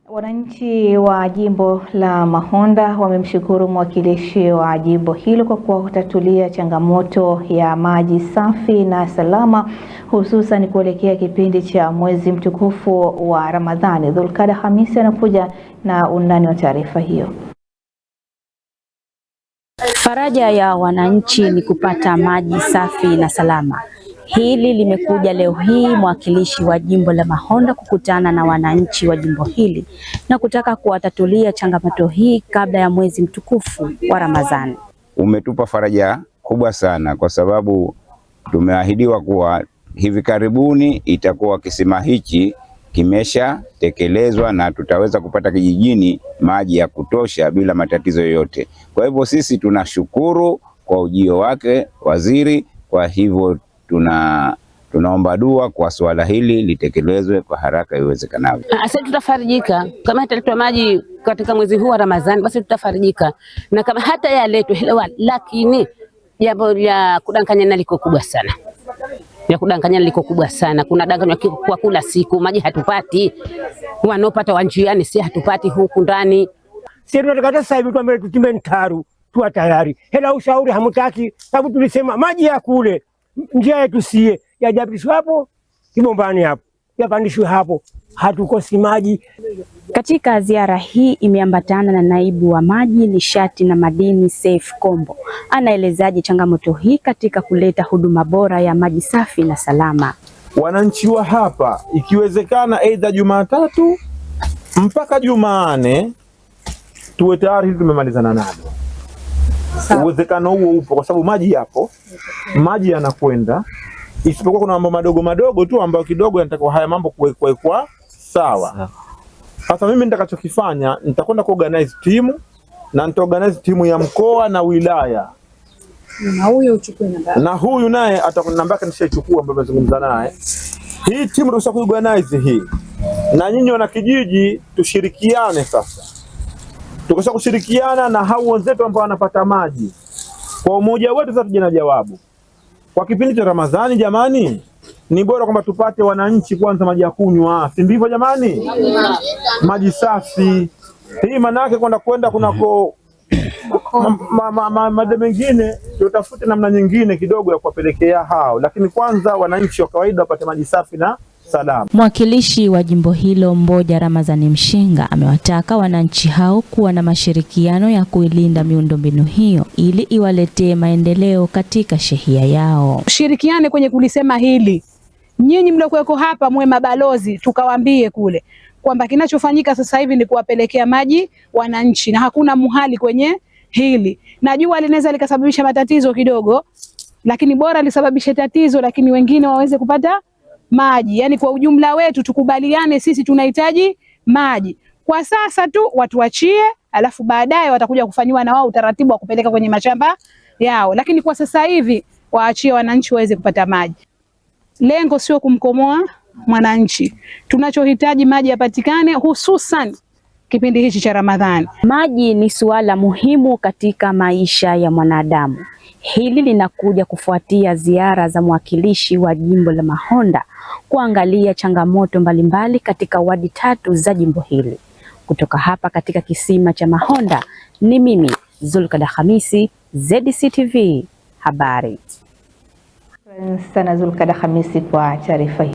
Wananchi wa jimbo la Mahonda wamemshukuru mwakilishi wa jimbo hilo kwa kuwatatulia changamoto ya maji safi na salama, hususan kuelekea kipindi cha mwezi mtukufu wa Ramadhani. Zulkada Hamisi anakuja na undani wa taarifa hiyo. Faraja ya wananchi ni kupata maji safi na salama. Hili limekuja leo hii mwakilishi wa jimbo la Mahonda kukutana na wananchi wa jimbo hili na kutaka kuwatatulia changamoto hii kabla ya mwezi mtukufu wa Ramadhani. Umetupa faraja kubwa sana kwa sababu tumeahidiwa kuwa hivi karibuni itakuwa kisima hichi kimeshatekelezwa na tutaweza kupata kijijini maji ya kutosha bila matatizo yoyote. Kwa hivyo sisi tunashukuru kwa ujio wake waziri, kwa hivyo tunaomba dua kwa swala hili litekelezwe kwa haraka iwezekanavyo. Sasa tutafarijika kama italetwa maji katika mwezi huu wa Ramadhani, basi tutafarijika, na kama hata yaletwe helewa, lakini jambo la kudanganyana liko kubwa sana. Ya kudanganyana liko kubwa sana. Kuna danganywa kwa kula siku maji hatupati. Wanaopata wanjiani si hatupati huku ndani. Sisi tunataka sasa hivi tuambie tutimbe ntaru tuwa tayari. Hela ushauri hamutaki sababu tulisema maji ya kule njia yetu sie yajapishwe hapo Kibombani hapo. Yapandishwe hapo. Hatukosi maji. Katika ziara hii imeambatana na naibu wa maji, nishati na madini Seif Kombo. Anaelezaje changamoto hii katika kuleta huduma bora ya maji safi na salama. Wananchi wa hapa ikiwezekana aidha Jumatatu mpaka Jumanne tuwe tayari tumemalizana nalo. Uwezekano huo upo kwa sababu maji yapo, maji yanakwenda, isipokuwa kuna mambo madogo madogo tu ambayo kidogo yanatakiwa haya mambo kuwekwa sawa. Sasa mimi nitakachokifanya nitakwenda kuorganize timu na nitaorganize timu ya mkoa na wilaya. Na huyo uchukue namba. Na huyu naye atakuwa namba yake nishachukua ambapo nazungumza naye. Hii timu ndio kuorganize hii. Na nyinyi wana kijiji tushirikiane sasa. Tukisha kushirikiana na hao wenzetu ambao wanapata maji. Kwa umoja wetu sasa tuje na jawabu. Kwa kipindi cha Ramadhani jamani, ni bora kwamba tupate wananchi kwanza maji ya kunywa, si ndivyo jamani? Maji safi. Hii maana yake kwenda kunako mada mengine tutafute namna nyingine kidogo ya kuwapelekea hao, lakini kwanza wananchi wa kawaida wapate maji safi na salama. Mwakilishi wa jimbo hilo Mboja Ramadhani Mshinga amewataka wananchi hao kuwa na mashirikiano ya kuilinda miundombinu hiyo ili iwaletee maendeleo katika shehia yao. Shirikiane kwenye kulisema hili. Nyinyi mliokuweko hapa mwe mabalozi, tukawaambie kule kwamba kinachofanyika sasa hivi ni kuwapelekea maji wananchi na hakuna muhali kwenye hili. Najua linaweza likasababisha matatizo kidogo, lakini bora lisababishe tatizo lakini wengine waweze kupata maji. Yaani kwa ujumla wetu tukubaliane sisi tunahitaji maji. Kwa sasa tu watuachie, alafu baadaye watakuja kufanywa na wao utaratibu wa kupeleka kwenye mashamba yao. Lakini kwa sasa hivi waachie wananchi waweze kupata maji. Lengo sio kumkomoa mwananchi. Tunachohitaji maji yapatikane hususan kipindi hichi cha Ramadhani. Maji ni suala muhimu katika maisha ya mwanadamu. Hili linakuja kufuatia ziara za mwakilishi wa jimbo la Mahonda kuangalia changamoto mbalimbali katika wadi 3 za jimbo hili. Kutoka hapa katika kisima cha Mahonda ni mimi Zulkada Hamisi, ZDC TV habari. Sana Zulkada Hamisi kwa taarifa hii.